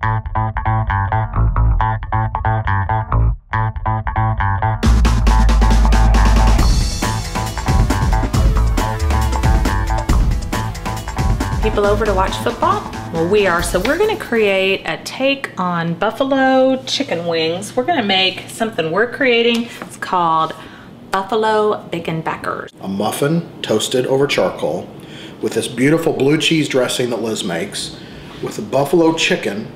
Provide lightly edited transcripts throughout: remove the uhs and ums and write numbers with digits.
People over to watch football? Well, we are. So we're gonna create a take on buffalo chicken wings. We're gonna make something we're creating. It's called buffalo bacon backers. A muffin toasted over charcoal with this beautiful blue cheese dressing that Liz makes, with the buffalo chicken,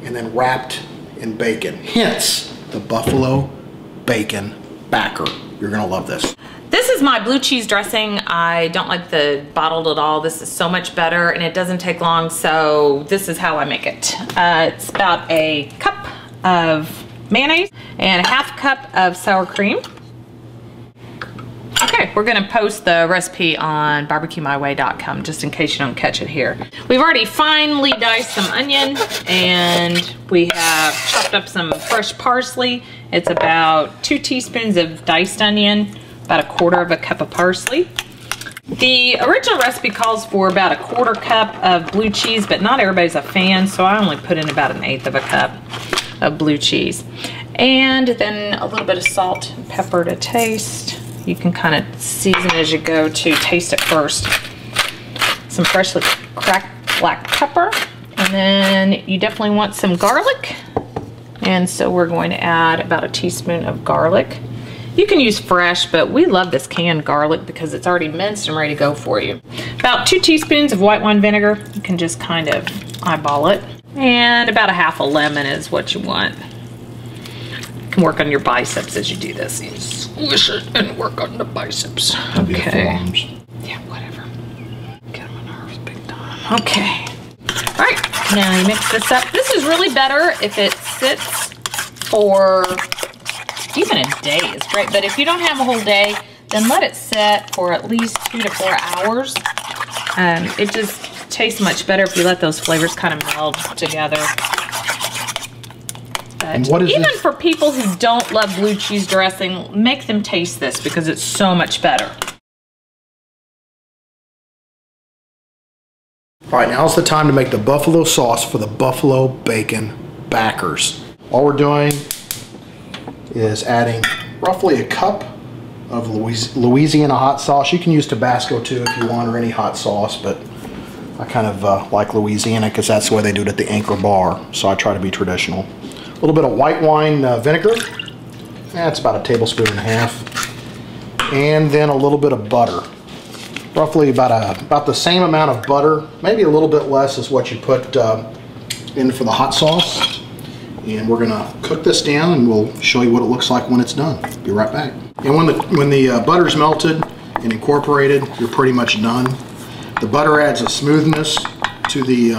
and then wrapped in bacon. Hence, the buffalo bacon backer. You're gonna love this. This is my blue cheese dressing. I don't like the bottled at all. This is so much better and it doesn't take long, so this is how I make it. It's about a cup of mayonnaise and a half cup of sour cream. Okay, we're gonna post the recipe on barbecuemyway.com just in case you don't catch it here. We've already finely diced some onion and we have chopped up some fresh parsley. It's about 2 teaspoons of diced onion, about a quarter of a cup of parsley. The original recipe calls for about a quarter cup of blue cheese, but not everybody's a fan, so I only put in about 1/8 of a cup of blue cheese. And then a little bit of salt and pepper to taste. You can kind of season as you go to taste it first. Some freshly cracked black pepper. And then you definitely want some garlic. And so we're going to add about a teaspoon of garlic. You can use fresh, but we love this canned garlic because it's already minced and ready to go for you. About 2 teaspoons of white wine vinegar. You can just kind of eyeball it. And about a half a lemon is what you want. You can work on your biceps as you do this. You squish it and work on the biceps. Okay. Yeah, whatever. Get on my nerves big time. Okay. All right, now you mix this up. This is really better if it sits for even a day is great, but if you don't have a whole day, then let it sit for at least 2 to 4 hours. It just tastes much better if you let those flavors kind of meld together. But even for people who don't love blue cheese dressing, make them taste this because it's so much better. All right, now's the time to make the buffalo sauce for the buffalo bacon backers. All we're doing is adding roughly a cup of Louisiana hot sauce. You can use Tabasco too if you want, or any hot sauce, but I kind of like Louisiana because that's the way they do it at the Anchor Bar, so I try to be traditional. A little bit of white wine vinegar. That's about 1.5 tablespoons. And then a little bit of butter. Roughly about the same amount of butter, maybe a little bit less is what you put in for the hot sauce. And we're gonna cook this down and we'll show you what it looks like when it's done. Be right back. And when the butter's melted and incorporated, you're pretty much done. The butter adds a smoothness to the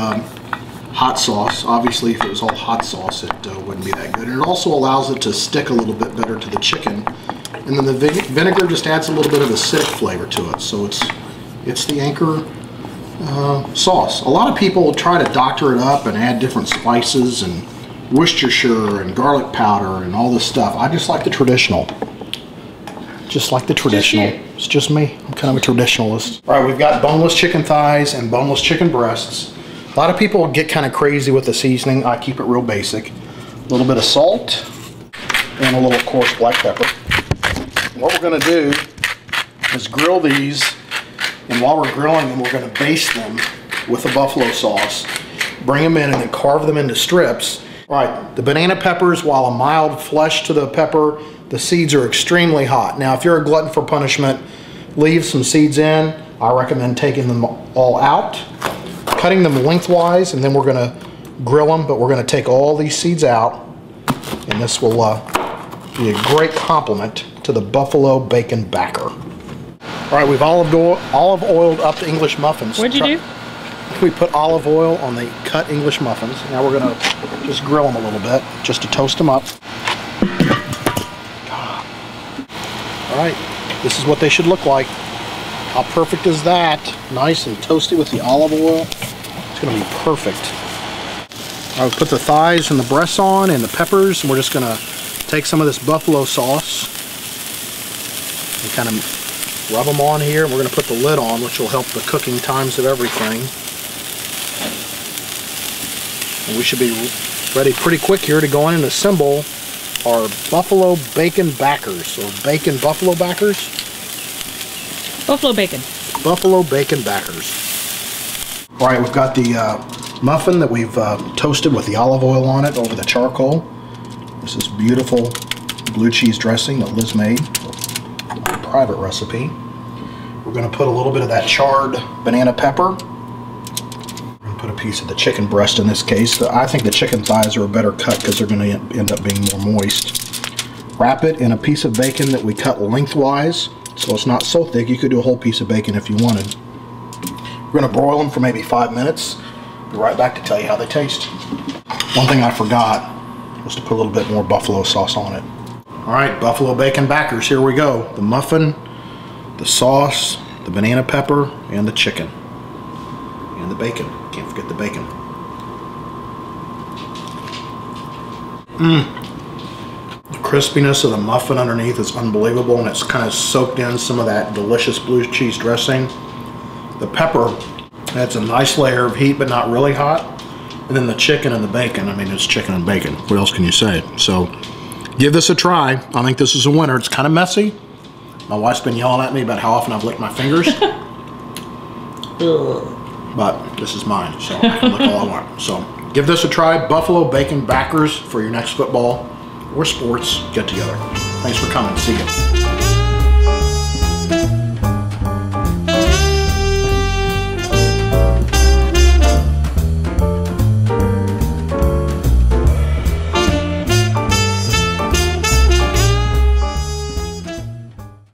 hot sauce. Obviously, if it was all hot sauce, it wouldn't be that good. And it also allows it to stick a little bit better to the chicken. And then the vinegar just adds a little bit of acidic flavor to it. So it's the Anchor sauce. A lot of people try to doctor it up and add different spices and Worcestershire and garlic powder and all this stuff. I just like the traditional. Just like the traditional. It's just me. I'm kind of a traditionalist. All right, we've got boneless chicken thighs and boneless chicken breasts. A lot of people get kind of crazy with the seasoning. I keep it real basic. A little bit of salt and a little coarse black pepper. What we're going to do is grill these, and while we're grilling them, we're going to baste them with the buffalo sauce, bring them in, and then carve them into strips. All right, the banana peppers, while a mild flesh to the pepper, the seeds are extremely hot. Now, if you're a glutton for punishment, leave some seeds in. I recommend taking them all out, cutting them lengthwise, and then we're gonna grill them, but we're gonna take all these seeds out, and this will be a great complement to the buffalo bacon backer. All right, we've olive oiled up the English muffins. What'd you do? We put olive oil on the cut English muffins. Now we're gonna just grill them a little bit, just to toast them up. All right, this is what they should look like. How perfect is that? Nice and toasty with the olive oil. It's gonna be perfect. I'll put the thighs and the breasts on and the peppers, and we're just gonna take some of this buffalo sauce and kind of rub them on here. We're gonna put the lid on, which will help the cooking times of everything. And we should be ready pretty quick here to go in and assemble our buffalo bacon backers, or bacon buffalo backers. Buffalo bacon. Buffalo bacon backers. All right, we've got the muffin that we've toasted with the olive oil on it over the charcoal. This is beautiful blue cheese dressing that Liz made, a private recipe. We're going to put a little bit of that charred banana pepper. We're going to put a piece of the chicken breast in this case. I think the chicken thighs are a better cut because they're going to end up being more moist. Wrap it in a piece of bacon that we cut lengthwise, so it's not so thick. You could do a whole piece of bacon if you wanted. We're going to broil them for maybe 5 minutes. Be right back to tell you how they taste. One thing I forgot was to put a little bit more buffalo sauce on it. All right, buffalo bacon backers, here we go. The muffin, the sauce, the banana pepper, and the chicken. And the bacon. Can't forget the bacon. The crispiness of the muffin underneath is unbelievable, and it's kind of soaked in some of that delicious blue cheese dressing. The pepper adds a nice layer of heat, but not really hot. And then the chicken and the bacon, I mean, it's chicken and bacon. What else can you say? So give this a try. I think this is a winner. It's kind of messy. My wife's been yelling at me about how often I've licked my fingers. But this is mine, so I can lick all I want. So give this a try. Buffalo bacon backers for your next football or sports get together. Thanks for coming. See you.